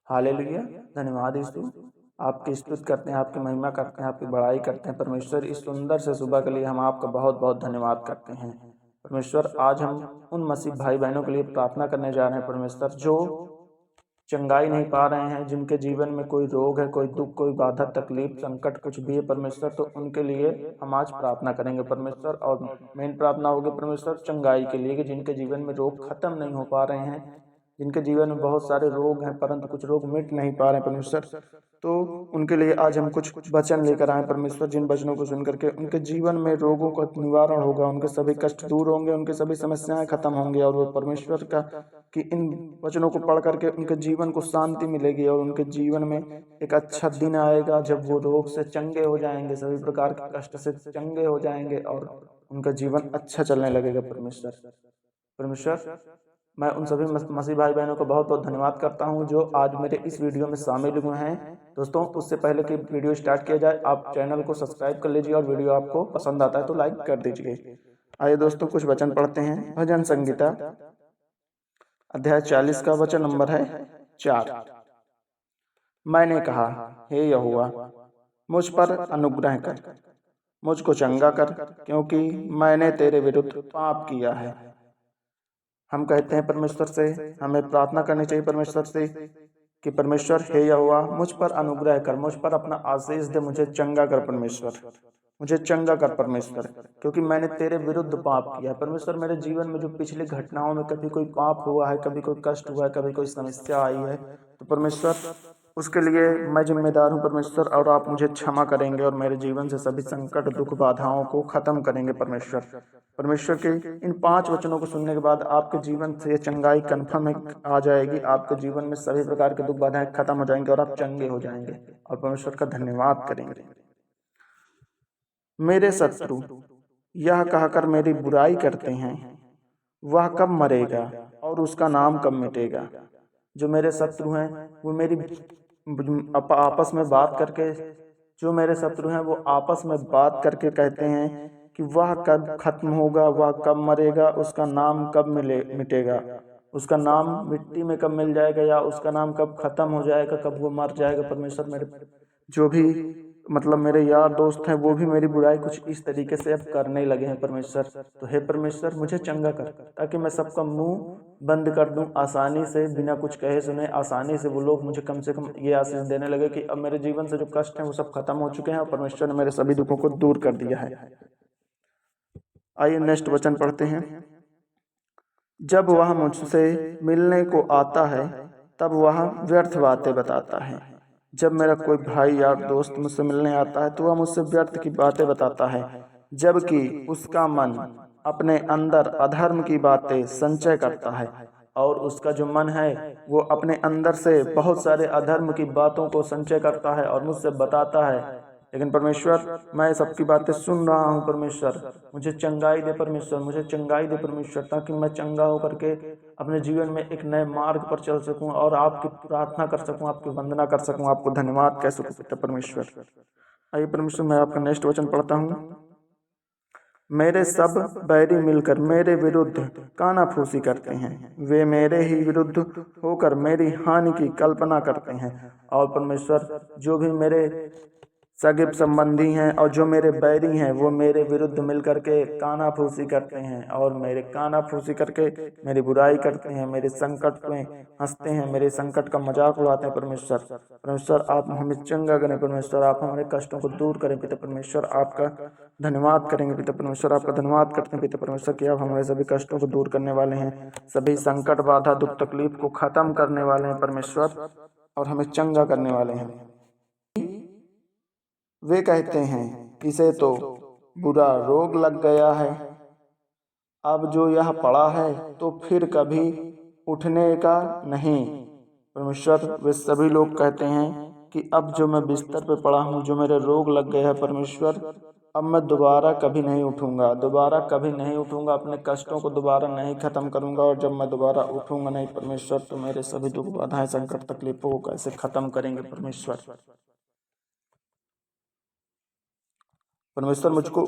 Hallelujah. धन्यवाद यीशु। आपकी स्तुति करते हैं, आपकी महिमा करते हैं, आपकी बड़ाई करते हैं परमेश्वर। इस सुंदर से सुबह के लिए हम आपका बहुत बहुत धन्यवाद करते हैं परमेश्वर। आज हम उन मसीह भाई बहनों के लिए प्रार्थना करने जा रहे हैं परमेश्वर, जो चंगाई नहीं पा रहे हैं, जिनके जीवन में कोई रोग है, कोई दुख, कोई बाधा, तकलीफ, संकट कुछ भी है परमेश्वर, तो उनके लिए हम आज प्रार्थना करेंगे परमेश्वर। और मेन प्रार्थना होगी परमेश्वर चंगाई के लिए, कि जिनके जीवन में रोग खत्म नहीं हो पा रहे हैं, जिनके जीवन में बहुत सारे रोग हैं परंतु कुछ रोग मिट नहीं पा रहे हैं परमेश्वर, तो उनके लिए आज हम कुछ वचन लेकर आए परमेश्वर। जिन वचनों को सुन करके उनके जीवन में रोगों का निवारण होगा, उनके सभी कष्ट दूर होंगे, उनके सभी समस्याएं खत्म होंगी, और वो परमेश्वर का कि इन वचनों को पढ़ करके उनके जीवन को शांति मिलेगी, और उनके जीवन में एक अच्छा दिन आएगा जब वो रोग से चंगे हो जाएंगे, सभी प्रकार के कष्ट से चंगे हो जाएंगे, और उनका जीवन अच्छा चलने लगेगा परमेश्वर। परमेश्वर, मैं उन सभी मसीह भाई बहनों को बहुत बहुत धन्यवाद करता हूं जो आज मेरे इस वीडियो में शामिल हुए हैं। दोस्तों, उससे पहले कि वीडियो स्टार्ट किया जाए, आप चैनल को सब्सक्राइब कर लीजिए, और वीडियो आपको पसंद आता है तो लाइक कर दीजिए। आइए दोस्तों, कुछ वचन पढ़ते हैं। भजन संगीता अध्याय 40 का वचन नंबर है 4। मैंने कहा, हे यहोवा, मुझ पर अनुग्रह कर, मुझको चंगा कर, क्योंकि मैंने तेरे विरुद्ध पाप किया है। हम कहते हैं परमेश्वर से, हमें प्रार्थना करनी चाहिए परमेश्वर से कि परमेश्वर हे यहोवा, मुझ पर अनुग्रह कर, मुझ पर अपना आशीष दे, मुझे चंगा कर परमेश्वर, मुझे चंगा कर परमेश्वर, क्योंकि मैंने तेरे विरुद्ध पाप किया है परमेश्वर। मेरे जीवन में जो पिछली घटनाओं में कभी कोई पाप हुआ है, कभी कोई कष्ट हुआ है, कभी कोई समस्या आई है, तो परमेश्वर उसके लिए मैं जिम्मेदार हूँ परमेश्वर, और आप मुझे क्षमा करेंगे और मेरे जीवन से सभी संकट, दुख, बाधाओं को खत्म करेंगे परमेश्वर। परमेश्वर के इन 5 वचनों को सुनने के बाद आपके जीवन से चंगाई कन्फर्म आ जाएगी। आपके जीवन में सभी प्रकार के दुख, बाधाएं खत्म हो जाएंगे और आप चंगे हो जाएंगे, और परमेश्वर का धन्यवाद करेंगे। मेरे शत्रु यह कहकर मेरी बुराई करते हैं, वह कब मरेगा और उसका नाम कब मिटेगा। जो मेरे शत्रु हैं वो मेरी आपस में बात करके, जो मेरे शत्रु हैं वो आपस में बात करके कहते हैं कि वह कब खत्म होगा, वह कब मरेगा, उसका नाम कब मिटेगा, उसका नाम मिट्टी में कब मिल जाएगा, या उसका नाम कब खत्म हो जाएगा, कब वो मर जाएगा परमेश्वर। मेरे जो भी मेरे यार दोस्त हैं, वो भी मेरी बुराई कुछ इस तरीके से अब करने लगे हैं परमेश्वर। तो हे परमेश्वर, मुझे चंगा कर, ताकि मैं सबका मुंह बंद कर दूं आसानी से, बिना कुछ कहे सुने आसानी से वो लोग मुझे कम से कम ये आशीष देने लगे कि अब मेरे जीवन से जो कष्ट हैं वो सब खत्म हो चुके हैं, और परमेश्वर ने मेरे सभी दुखों को दूर कर दिया है। आइए नेक्स्ट वचन पढ़ते हैं। जब वह मुझसे मिलने को आता है तब वह व्यर्थ बातें बताता है। जब मेरा कोई भाई या दोस्त मुझसे मिलने आता है तो वह मुझसे व्यर्थ की बातें बताता है, जबकि उसका मन अपने अंदर अधर्म की बातें संचय करता है। और उसका जो मन है वो अपने अंदर से बहुत सारे अधर्म की बातों को संचय करता है और मुझसे बताता है। लेकिन परमेश्वर, मैं सबकी बातें सुन रहा हूँ परमेश्वर, मुझे चंगाई दे परमेश्वर, मुझे चंगाई दे परमेश्वर, ताकि मैं चंगा होकर के अपने जीवन में एक नए मार्ग पर चल सकूं, और आपकी प्रार्थना कर सकूं, आपकी वंदना कर सकूं, आपको धन्यवाद कह सकूं पिता परमेश्वर। आइए परमेश्वर, मैं आपका नेक्स्ट वचन पढ़ता हूँ। मेरे सब बैरी मिलकर मेरे विरुद्ध कानाफूसी करते हैं, वे मेरे ही विरुद्ध होकर मेरी हानि की कल्पना करते हैं। और परमेश्वर, जो भी मेरे सगे संबंधी हैं और जो मेरे बैरी हैं, वो मेरे विरुद्ध मिलकर के कानाफूसी करते हैं, और मेरे कानाफूसी करके मेरी बुराई करते हैं, मेरे संकट में हंसते हैं, मेरे संकट का मजाक उड़ाते हैं परमेश्वर। परमेश्वर, आप हमें चंगा करें परमेश्वर, आप हमारे कष्टों को दूर करें पिता परमेश्वर। आपका धन्यवाद करेंगे पिता परमेश्वर, आपका धन्यवाद करते हैं पिता परमेश्वर कि आप हमारे सभी कष्टों को दूर करने वाले हैं, सभी संकट, बाधा, दुख, तकलीफ को खत्म करने वाले हैं परमेश्वर, और हमें चंगा करने वाले हैं। वे कहते हैं, इसे तो बुरा रोग लग गया है, अब जो यह पड़ा है तो फिर कभी उठने का नहीं। परमेश्वर, वे सभी लोग कहते हैं कि अब जो मैं बिस्तर पे पड़ा हूँ, जो मेरे रोग लग गए हैं परमेश्वर, अब मैं दोबारा कभी नहीं उठूंगा, दोबारा कभी नहीं उठूंगा, अपने कष्टों को दोबारा नहीं खत्म करूंगा, और जब मैं दोबारा उठूंगा नहीं परमेश्वर, तो मेरे सभी दुख, बाधाएं, संकट, तकलीफों को कैसे खत्म करेंगे परमेश्वर। परमेश्वर, मुझको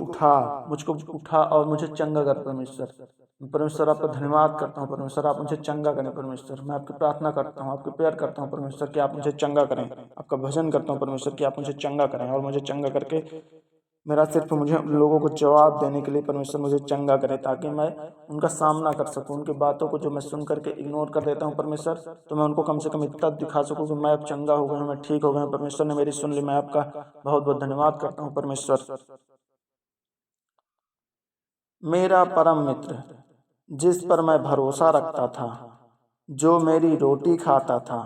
उठा और मुझे चंगा कर परमेश्वर। परमेश्वर आपका धन्यवाद करता हूँ परमेश्वर, आप मुझे चंगा करें परमेश्वर। मैं आपकी प्रार्थना करता हूँ, आपकी प्रेयर करता हूँ परमेश्वर कि आप मुझे चंगा करें। आपका भजन करता हूँ परमेश्वर कि आप मुझे चंगा करें, और मुझे चंगा करके मेरा सिर्फ मुझे लोगों को जवाब देने के लिए परमेश्वर मुझे चंगा करे, ताकि मैं उनका सामना कर सकूं। उनकी बातों को जो मैं सुन करके इग्नोर कर देता हूं परमेश्वर, तो मैं उनको कम से कम इतना दिखा सकूं कि मैं अब चंगा हो गया हूं, मैं ठीक हो गया हूं। परमेश्वर ने मेरी सुन ली, मैं आपका बहुत बहुत धन्यवाद करता हूँ परमेश्वर। मेरा परम मित्र जिस पर मैं भरोसा रखता था, जो मेरी रोटी खाता था,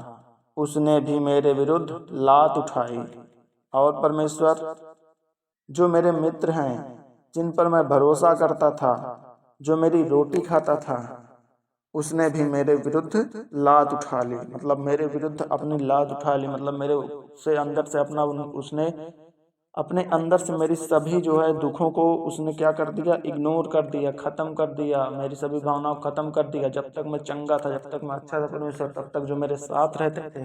उसने भी मेरे विरुद्ध लात उठाई। और परमेश्वर, जो मेरे मित्र हैं, जिन पर मैं भरोसा करता था, जो मेरी रोटी खाता था, उसने भी मेरे विरुद्ध लात उठा ली। मतलब मेरे विरुद्ध अपनी लात उठा ली, मतलब मेरे से अंदर से अपना उसने अपने अंदर से मेरी सभी जो है दुखों को उसने क्या कर दिया, इग्नोर कर दिया, खत्म कर दिया, मेरी सभी भावनाओं को खत्म कर दिया। जब तक मैं चंगा था, जब तक मैं अच्छा था परमेश्वर, तब तक जो मेरे साथ रहते थे,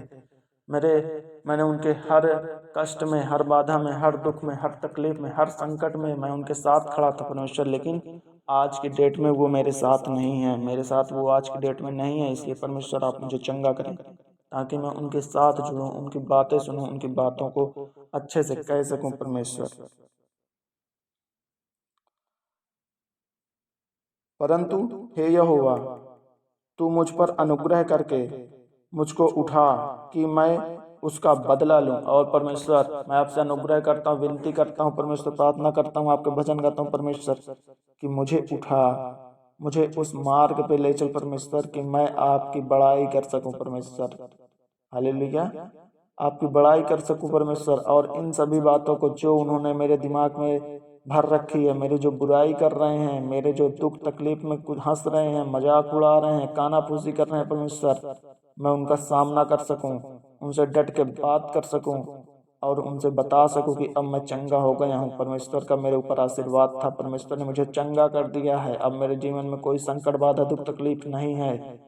मैंने उनके हर कष्ट में, हर बाधा में, हर दुख में, हर तकलीफ में, हर संकट में मैं उनके साथ खड़ा था परमेश्वर। लेकिन आज की डेट में वो मेरे साथ नहीं है, मेरे साथ वो आज की डेट में नहीं है। इसलिए परमेश्वर आप मुझे चंगा करें, ताकि मैं उनके साथ जुड़ूं, उनकी बातें सुनूं, उनकी बातों को अच्छे से कह सकूं परमेश्वर। परंतु हे यहोवा, तू मुझ पर अनुग्रह करके मुझको उठा, कि मैं उसका बदला लूं। और परमेश्वर, मैं आपसे अनुग्रह करता हूँ, विनती करता हूँ परमेश्वर, प्रार्थना करता हूँ, आपके भजन करता हूँ परमेश्वर, कि मुझे उठा, मुझे उस मार्ग पे ले चल परमेश्वर, कि मैं आपकी बड़ाई कर सकूं परमेश्वर। हालेलुया, आपकी बड़ाई कर सकूं परमेश्वर। और इन सभी बातों को जो उन्होंने मेरे दिमाग में भर रखी है, मेरी जो बुराई कर रहे हैं, मेरे जो दुख तकलीफ में कुछ हंस रहे हैं, मजाक उड़ा रहे हैं, कानाफूसी कर रहे हैं परमेश्वर, मैं उनका सामना कर सकूं, उनसे डट के बात कर सकूं, और उनसे बता सकूं कि अब मैं चंगा हो गया हूं। परमेश्वर का मेरे ऊपर आशीर्वाद था, परमेश्वर ने मुझे चंगा कर दिया है। अब मेरे जीवन में कोई संकट, बाधा, दुख तकलीफ नहीं है,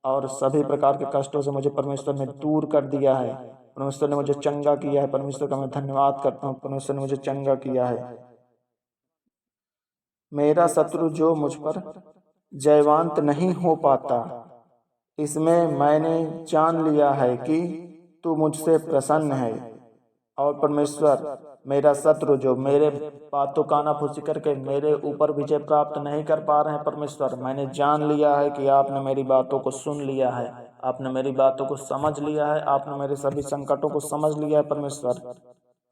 और सभी प्रकार के कष्टों से मुझे परमेश्वर ने दूर कर दिया है। परमेश्वर ने मुझे चंगा किया है, परमेश्वर का मैं धन्यवाद करता हूँ। परमेश्वर ने मुझे चंगा किया है। मेरा शत्रु जो मुझ पर जयवंत नहीं हो पाता, इसमें मैंने जान लिया है कि तू मुझसे प्रसन्न है। और परमेश्वर, मेरा शत्रु जो मेरे बातों कानाफूसी करके मेरे ऊपर विजय प्राप्त नहीं कर पा रहे हैं परमेश्वर, मैंने जान लिया है कि आपने मेरी बातों को सुन लिया है, आपने मेरी बातों को समझ लिया है, आपने मेरे सभी संकटों को समझ लिया है परमेश्वर।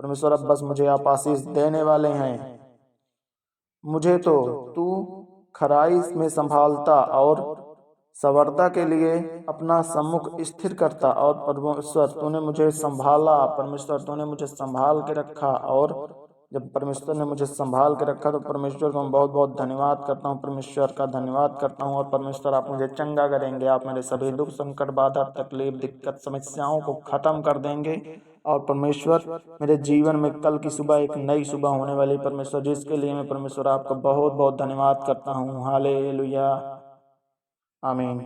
परमेश्वर, अब बस मुझे आप आशीष देने वाले हैं। मुझे तो तू खराई में संभालता, और संवरता के लिए अपना सम्मुख स्थिर करता। और परमेश्वर, तूने मुझे संभाला, परमेश्वर तूने मुझे संभाल के रखा। और जब परमेश्वर ने मुझे संभाल के रखा, तो परमेश्वर को मैं बहुत बहुत धन्यवाद करता हूँ, परमेश्वर का धन्यवाद करता हूँ। और परमेश्वर, आप मुझे चंगा करेंगे, आप मेरे सभी दुख संकट बाधा तकलीफ दिक्कत समस्याओं को खत्म कर देंगे। और परमेश्वर, मेरे जीवन में कल की सुबह एक नई सुबह होने वाली परमेश्वर, जिसके लिए मैं परमेश्वर आपका बहुत बहुत धन्यवाद करता हूँ। हालेलुया, आमीन।